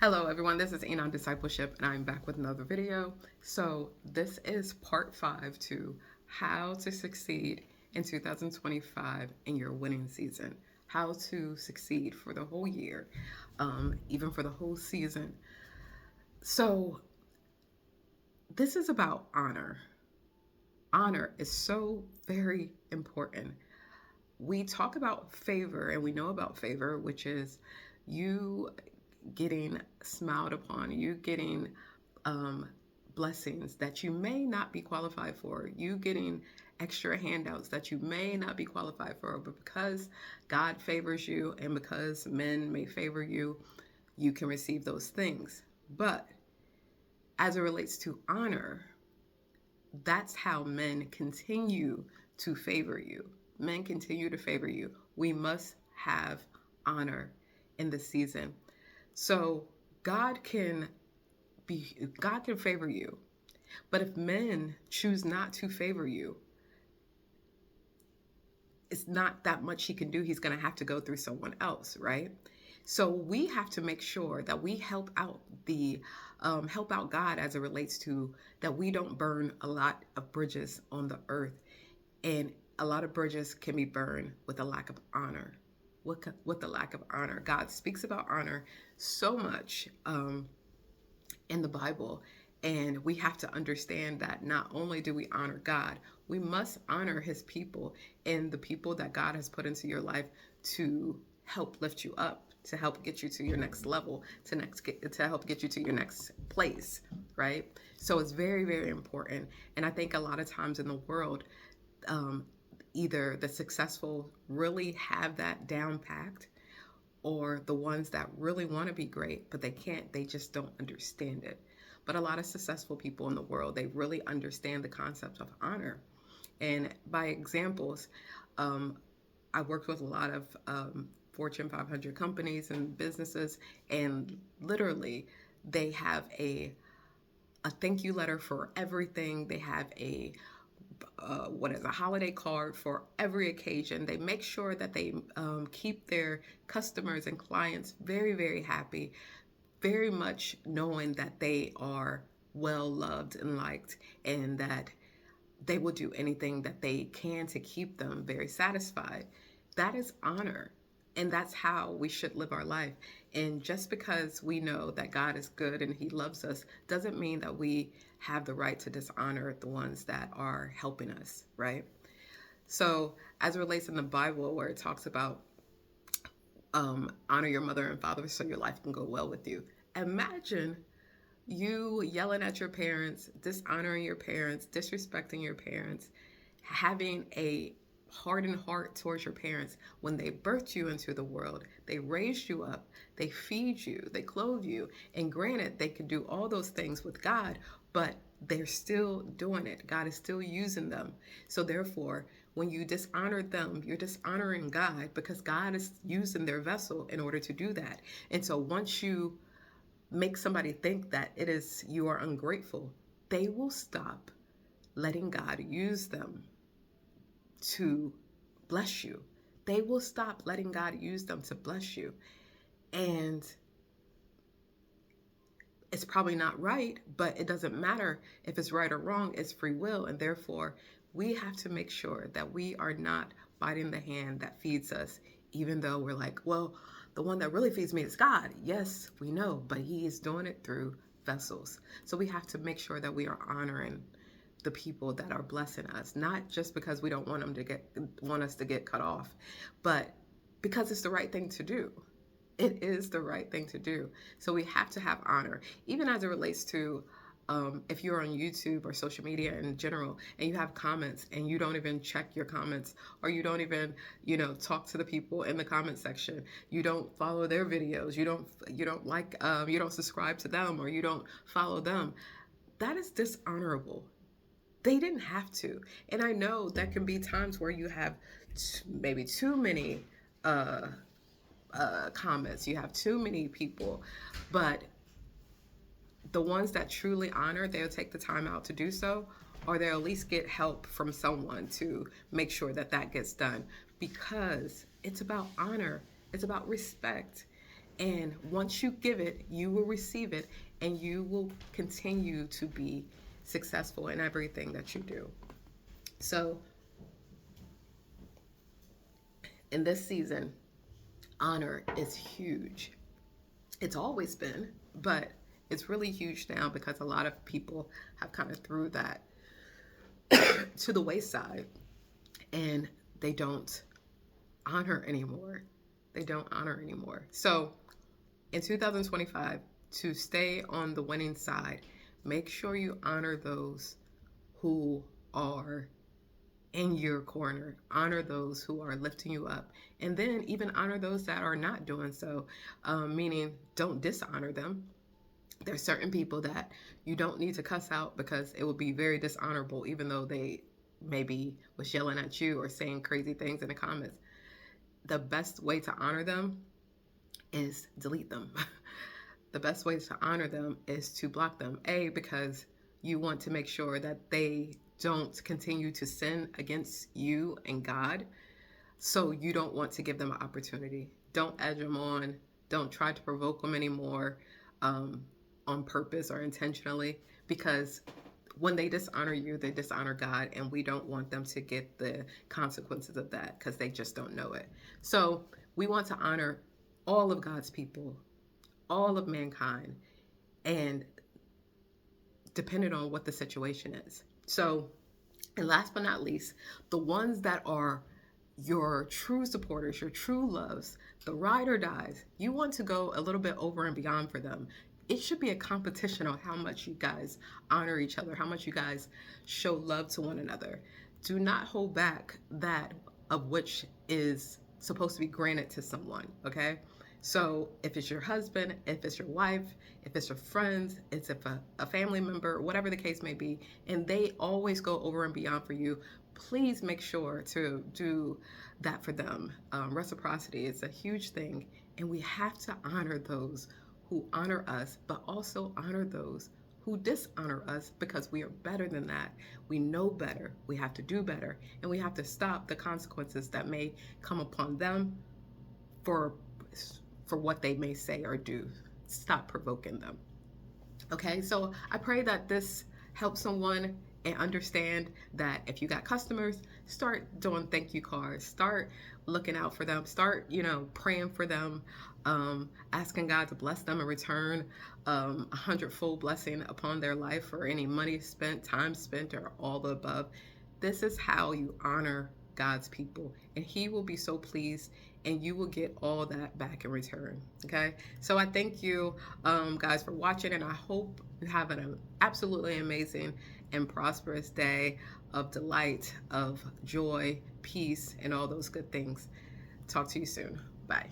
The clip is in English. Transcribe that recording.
Hello everyone, this is Enon Discipleship and I'm back with another video. So this is part 5 to how to succeed in 2025 in your winning season. How to succeed for the whole year, even for the whole season. So this is about honor. Honor is so very important. We talk about favor and we know about favor, which is you getting smiled upon, you getting blessings that you may not be qualified for, you getting extra handouts that you may not be qualified for, but because God favors you and because men may favor you, you can receive those things. But as it relates to honor, that's how men continue to favor you. Men continue to favor you. We must have honor in the season. So God can favor you. But if men choose not to favor you, it's not that much he can do. He's going to have to go through someone else, right? So we have to make sure that we help out God as it relates to that we don't burn a lot of bridges on the earth, and a lot of bridges can be burned with a lack of honor. With the lack of honor, God speaks about honor so much in the Bible, and we have to understand that not only do we honor God, we must honor His people and the people that God has put into your life to help lift you up, to help get you to your next level, to help get you to your next place, right? So it's very, very important. And I think a lot of times in the world, either the successful really have that down packed, or the ones that really want to be great, but they can't, they just don't understand it. But a lot of successful people in the world, they really understand the concept of honor. And by examples, I worked with a lot of Fortune 500 companies and businesses, and literally they have a thank you letter for everything. They have a holiday card for every occasion. They make sure that they keep their customers and clients very, very happy, very much knowing that they are well loved and liked, and that they will do anything that they can to keep them very satisfied. That is honor. And that's how we should live our life. And just because we know that God is good and He loves us doesn't mean that we have the right to dishonor the ones that are helping us, right? So, as it relates in the Bible, where it talks about honor your mother and father so your life can go well with you. Imagine you yelling at your parents, dishonoring your parents, disrespecting your parents, having a hardened heart towards your parents when they birthed you into the world. They raised you up, they feed you, they clothe you. And granted, they could do all those things with God, but they're still doing it. God is still using them. So therefore, when you dishonor them, you're dishonoring God, because God is using their vessel in order to do that. And so once you make somebody think that you are ungrateful, they will stop letting God use them to bless you. They will stop letting God use them to bless you. And it's probably not right, but it doesn't matter if it's right or wrong. It's free will. And therefore, we have to make sure that we are not biting the hand that feeds us, even though we're like, well, the one that really feeds me is God. Yes, we know, but He is doing it through vessels. So we have to make sure that we are honoring the people that are blessing us, not just because we don't want us to get cut off, but because it's the right thing to do. It is the right thing to do. So we have to have honor, even as it relates to if you're on YouTube or social media in general and you have comments and you don't even check your comments, or you don't even, talk to the people in the comment section. You don't follow their videos. You don't like, you don't subscribe to them, or you don't follow them. That is dishonorable. They didn't have to. And I know that can be times where you have maybe too many comments. You have too many people. But the ones that truly honor, they'll take the time out to do so, or they'll at least get help from someone to make sure that that gets done, because it's about honor. It's about respect. And once you give it, you will receive it, and you will continue to be successful in everything that you do. So, in this season, honor is huge. It's always been, but it's really huge now because a lot of people have kind of threw that to the wayside, and they don't honor anymore. They don't honor anymore. So in 2025, to stay on the winning side, make sure you honor those who are in your corner, honor those who are lifting you up, and then even honor those that are not doing so, meaning don't dishonor them. There's certain people that you don't need to cuss out because it would be very dishonorable, even though they maybe was yelling at you or saying crazy things in the comments. The best way to honor them is delete them. The best way to honor them is to block them. Because you want to make sure that they don't continue to sin against you and God. So you don't want to give them an opportunity. Don't edge them on. Don't try to provoke them anymore on purpose or intentionally, because when they dishonor you, they dishonor God, and we don't want them to get the consequences of that because they just don't know it. So we want to honor all of God's people, all of mankind, and depending on what the situation is. So, and last but not least, the ones that are your true supporters, your true loves, the ride or dies, you want to go a little bit over and beyond for them. It should be a competition on how much you guys honor each other, how much you guys show love to one another. Do not hold back that of which is supposed to be granted to someone, okay? So if it's your husband, if it's your wife, if it's your friends, it's if a family member, whatever the case may be, and they always go over and beyond for you, please make sure to do that for them. Reciprocity is a huge thing, and we have to honor those who honor us, but also honor those who dishonor us, because we are better than that. We know better. We have to do better, and we have to stop the consequences that may come upon them for what they may say or do. Stop provoking them. Okay, so I pray that this helps someone and understand that if you got customers, start doing thank you cards, start looking out for them, start, praying for them, asking God to bless them in return, 100-fold blessing upon their life for any money spent, time spent, or all the above. This is how you honor God's people, and He will be so pleased, and you will get all that back in return. Okay, so I thank you guys for watching, and I hope you have an absolutely amazing and prosperous day of delight, of joy, peace, and all those good things. Talk to you soon. Bye.